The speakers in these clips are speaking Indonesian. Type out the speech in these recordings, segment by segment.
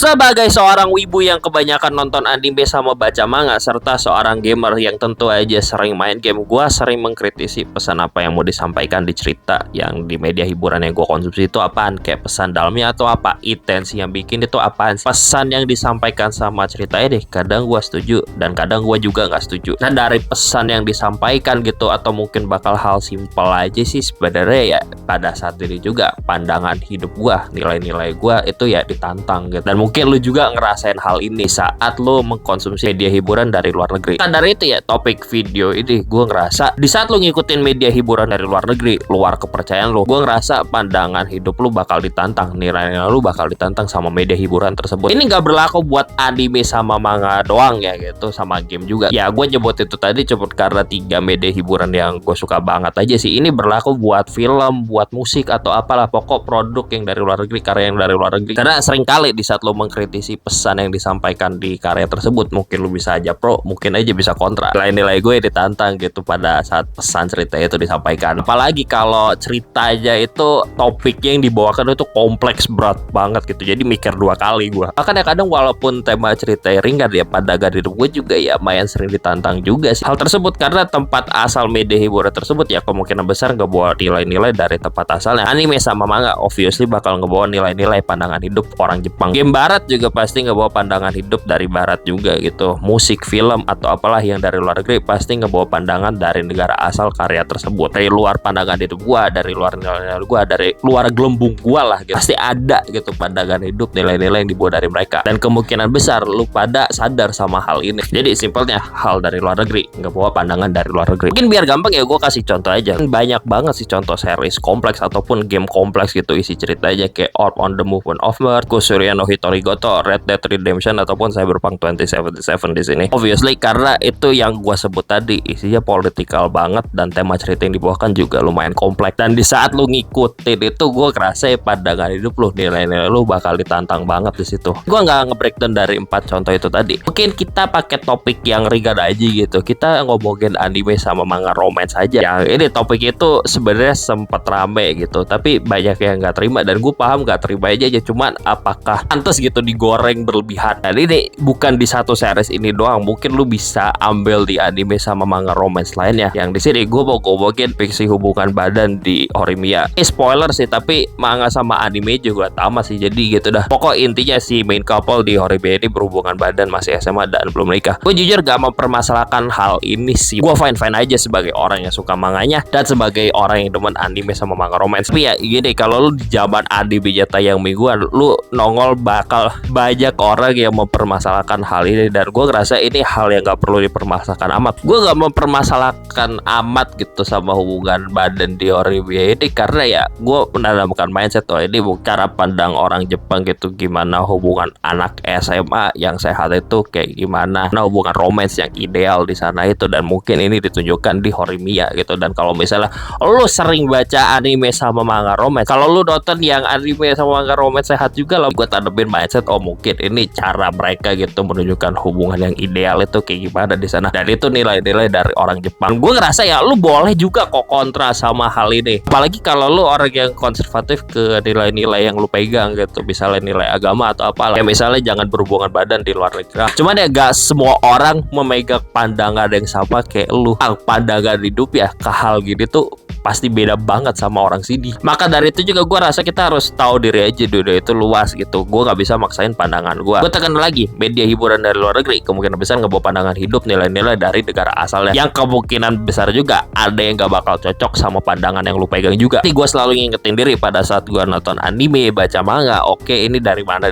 Sebagai seorang wibu yang kebanyakan nonton anime sama baca manga, serta seorang gamer yang tentu aja sering main game, gua sering mengkritisi pesan apa yang mau disampaikan di cerita yang di media hiburan yang gua konsumsi itu apaan, kayak pesan dalamnya atau apa, intensi yang bikin itu apaan, pesan yang disampaikan sama ceritanya deh. Kadang gua setuju dan kadang gua juga nggak setuju. Nah, dari pesan yang disampaikan gitu atau mungkin bakal hal simpel aja sih sebenarnya ya, pada saat ini juga pandangan hidup gua, nilai-nilai gua itu ya ditantang gitu. Dan mungkin lu juga ngerasain hal ini saat lu mengkonsumsi media hiburan dari luar negeri. Nah, dari itu ya topik video ini gue ngerasa di saat lu ngikutin media hiburan dari luar negeri, luar kepercayaan lu, gue ngerasa pandangan hidup lu bakal ditantang, nilai-nilai lu bakal ditantang sama media hiburan tersebut. Ini nggak berlaku buat anime sama manga doang ya gitu, sama game juga. Ya gue nyebut itu tadi cuma karena 3 media hiburan yang gue suka banget aja sih. Ini berlaku buat film, buat musik atau apalah, pokok produk yang dari luar negeri, karya yang dari luar negeri. Karena sering kali di saat lu mengkritisi pesan yang disampaikan di karya tersebut, mungkin lu bisa aja pro, mungkin aja bisa kontra. Nilai-nilai gue ditantang gitu pada saat pesan cerita itu disampaikan. Apalagi kalau ceritanya itu topiknya yang dibawakan itu kompleks, berat banget gitu. Jadi mikir 2 kali gue. Bahkan ya kadang walaupun tema ceritanya ringan ya, pada hidup gue juga ya lumayan sering ditantang juga sih hal tersebut, karena tempat asal media hiburan tersebut ya kemungkinan besar nggak bawa nilai-nilai dari tempat asalnya. Anime sama manga obviously bakal ngebawa nilai-nilai pandangan hidup orang Jepang. Game barat juga pasti ngebawa pandangan hidup dari barat juga gitu. Musik, film atau apalah yang dari luar negeri pasti ngebawa pandangan dari negara asal karya tersebut. Dari luar pandangan hidup gua, dari luar nilai-nilai gua, dari luar gelembung gua lah gitu. Pasti ada gitu pandangan hidup, nilai-nilai yang dibawa dari mereka. Dan kemungkinan besar lu pada sadar sama hal ini. Jadi simpelnya hal dari luar negeri ngebawa pandangan dari luar negeri. Mungkin biar gampang ya gue kasih contoh aja. Banyak banget sih contoh series kompleks ataupun game kompleks gitu isi cerita aja, kayak Orb on the Movement of Mirth, Kusuria no Hitorigoto, Red Dead Redemption ataupun Cyberpunk 2077 di sini. Obviously karena itu yang gua sebut tadi isinya politikal banget dan tema cerita yang dibawakan juga lumayan kompleks. Dan di saat lu ngikutin itu, gua kerasa ya pandangan hidup lu, nilai-nilai lu bakal ditantang banget di situ. Gua nggak nge-breakdown dari 4 contoh itu tadi. Mungkin kita pakai topik yang ringan aja gitu. Kita ngomongin anime sama manga romance aja. Yang ini topik itu sebenarnya sempat rame gitu, tapi banyak yang nggak terima dan gue paham nggak terima aja. Cuman apakah pantas gitu digoreng berlebihan? Dan ini bukan di satu series ini doang, mungkin lu bisa ambil di anime sama manga romance lainnya. Yang di sini gue mau ngomongin fiksi hubungan badan di Horimiya. Spoiler sih, tapi manga sama anime juga sama sih, jadi gitu dah. Pokok intinya si main couple di Horimiya ini berhubungan badan masih SMA dan belum menikah. Gue jujur gak mempermasalahkan hal ini sih. Gue fine-fine aja sebagai orang yang suka manganya dan sebagai orang yang demen anime sama manga romance. Tapi ya gini, kalau lu di zaman anime tayang mingguan, lu nongol bakal banyak orang yang mempermasalahkan hal ini. Dan gue ngerasa ini hal yang gak perlu dipermasalahkan amat. Gue gak mempermasalahkan amat gitu sama hubungan badan di Horimiya ini, karena ya gue menanamkan mindset ini cara pandang orang Jepang gitu, gimana hubungan anak SMA yang sehat itu kayak gimana, nah hubungan romance yang ideal di sana itu. Dan mungkin ini ditunjukkan di Horimiya gitu. Dan kalau misalnya lu sering baca anime sama manga romance, kalau lu nonton yang anime sama manga romance sehat juga lah, gue tanemin mindset mungkin ini cara mereka gitu menunjukkan hubungan yang ideal itu kayak gimana di sana. Dan itu nilai-nilai dari orang Jepang. Gue ngerasa ya lu boleh juga kok kontra sama hal ini, apalagi kalau lu orang yang konservatif ke nilai-nilai yang lu pegang gitu, misalnya nilai agama atau apalah, kayak misalnya jangan berhubungan badan di luar negeri. Cuman ya gak semua orang memegang pandangan yang sama kayak lu. Pandangan hidup ya ke hal gini tuh pasti beda banget sama orang sini. Maka dari itu juga gue rasa kita harus tahu diri aja, dunia itu luas gitu. Gue gak bisa maksain pandangan gue. Gue tekan lagi, media hiburan dari luar negeri kemungkinan besar ngebawa pandangan hidup, nilai-nilai dari negara asalnya, yang kemungkinan besar juga ada yang gak bakal cocok sama pandangan yang lu pegang juga. Tapi gue selalu ngingetin diri pada saat gue nonton anime, baca manga, oke ini dari mana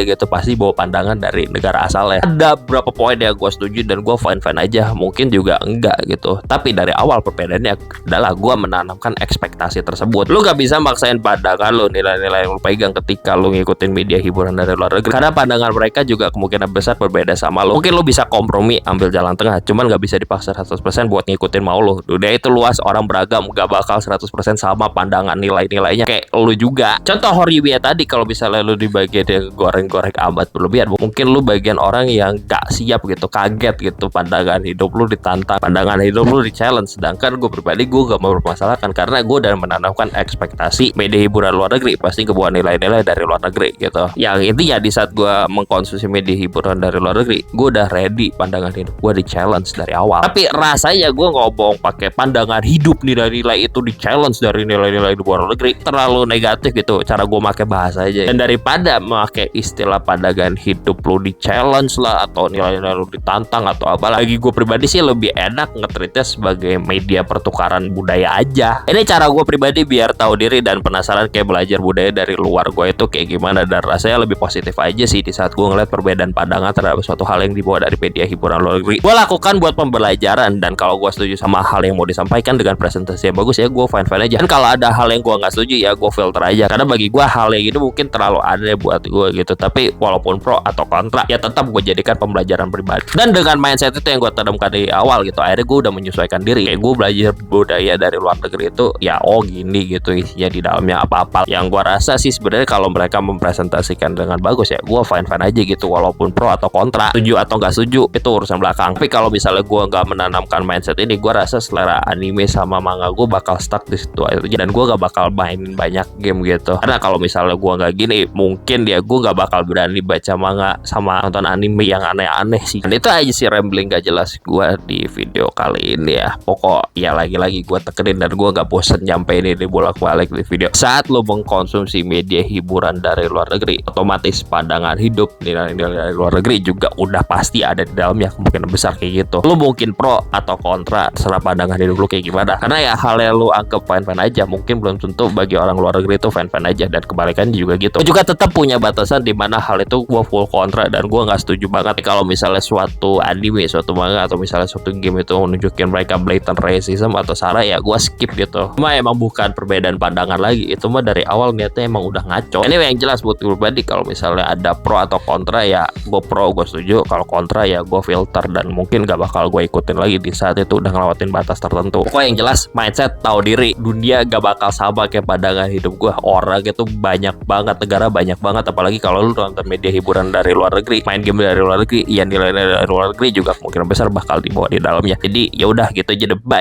gitu, pasti bawa pandangan dari negara asalnya. Ada beberapa poin yang gue setuju dan gue fine-fine aja, mungkin juga enggak gitu. Tapi dari awal perbedaannya adalah gue menanamkan ekspektasi tersebut. Lu gak bisa maksain pandangan lu, nilai-nilai yang lu pegang ketika lu ngikutin media hiburan dari luar negeri, karena pandangan mereka juga kemungkinan besar berbeda sama lu. Mungkin lu bisa kompromi, ambil jalan tengah, cuman gak bisa dipaksa 100% buat ngikutin mau lu. Dunia itu luas, orang beragam, gak bakal 100% sama pandangan nilai-nilainya kayak lu juga. Contoh Horimiya tadi, kalau misalnya lu di bagian yang goreng-goreng amat berlebihan, mungkin lu bagian orang yang gak siap gitu, kaget gitu, pandangan hidup lu ditantang, pandangan hidup lu di challenge. Sedangkan gue pribadi, gue gak mempermasalahkan mempermasalahkan karena gue udah menanamkan ekspektasi media hiburan luar negeri pasti kebawa nilai-nilai dari luar negeri gitu. Yang intinya di saat gue mengkonsumsi media hiburan dari luar negeri, gue udah ready pandangan hidup gue di challenge dari awal. Tapi rasanya gue ngomong pakai pandangan hidup nilai-nilai itu di challenge dari nilai-nilai di luar negeri terlalu negatif gitu cara gue pakai bahasa aja. Dan daripada memakai istilah pandangan hidup lu di challenge lah atau nilai-nilai lu ditantang atau apa lagi, gue pribadi sih lebih enak nge-treatnya sebagai media pertukaran budaya aja. Ini cara gue pribadi biar tahu diri dan penasaran kayak belajar budaya dari luar gue itu kayak gimana, dan rasanya lebih positif aja sih di saat gue ngeliat perbedaan pandangan terhadap suatu hal yang dibawa dari media hiburan luar negeri. Gue lakukan buat pembelajaran, dan kalau gue setuju sama hal yang mau disampaikan dengan presentasi yang bagus ya gue fine-fine aja. Dan kalau ada hal yang gue nggak setuju ya gue filter aja, karena bagi gue hal yang ini mungkin terlalu aneh buat gue gitu. Tapi walaupun pro atau kontra ya tetap gue jadikan pembelajaran pribadi. Dan dengan mindset itu yang gue tanamkan dari awal gitu, akhirnya gue udah menyesuaikan diri. Kayak gue belajar budaya dari luar negeri itu ya oh gini gitu isinya di dalamnya apa-apa. Yang gue rasa sih sebenarnya kalau mereka mempresentasikan dengan bagus ya gue fine-fine aja gitu, walaupun pro atau kontra, setuju atau nggak setuju itu urusan belakang. Tapi kalau misalnya gue nggak menanamkan mindset ini, gue rasa selera anime sama manga gue bakal stuck di situ aja, dan gue gak bakal main banyak game gitu. Karena kalau misalnya gue nggak gini, mungkin ya gue gak bakal berani baca manga sama nonton anime yang aneh-aneh sih. Dan itu aja sih rambling gak jelas gue di video kali ini ya. Pokok ya lagi-lagi gue tekenin dan gue gak bosen nyampein ini bolak-balik di video. Saat lo mengkonsumsi media hiburan dari luar negeri, otomatis pandangan hidup nilai-nilai dari luar negeri juga udah pasti ada di dalamnya, kemungkinan besar kayak gitu. Lo mungkin pro atau kontra, terserah pandangan hidup lo kayak gimana. Karena ya hal yang lo anggap fine-fine aja mungkin belum tentu bagi orang luar negeri itu fine-fine aja, dan kebalikannya juga gitu. Gue juga tetap punya batasan di mana hal itu gue full kontra dan gue nggak setuju banget kalau misalnya suatu anime, suatu manga atau misalnya suatu game itu menunjukin mereka blatant racism atau sara, ya gue skip gitu. Cuma emang bukan perbedaan pandangan lagi, itu mah dari awal niatnya emang udah ngaco. Ini yang jelas buat gue pribadi, kalau misalnya ada pro atau kontra ya gue pro, gue setuju. Kalau kontra ya gue filter dan mungkin gak bakal gue ikutin lagi di saat itu udah ngelewatin batas tertentu. Pokoknya yang jelas mindset, tahu diri, dunia gak bakal sama kayak pandangan hidup gue. Orang itu banyak banget, negara banyak banget, apalagi kalau lu nonton media hiburan dari luar negeri, main game dari luar negeri, ya nilai-nilai dari luar negeri juga kemungkinan besar bakal dibawa di dalamnya. Jadi ya udah gitu aja deh, bye.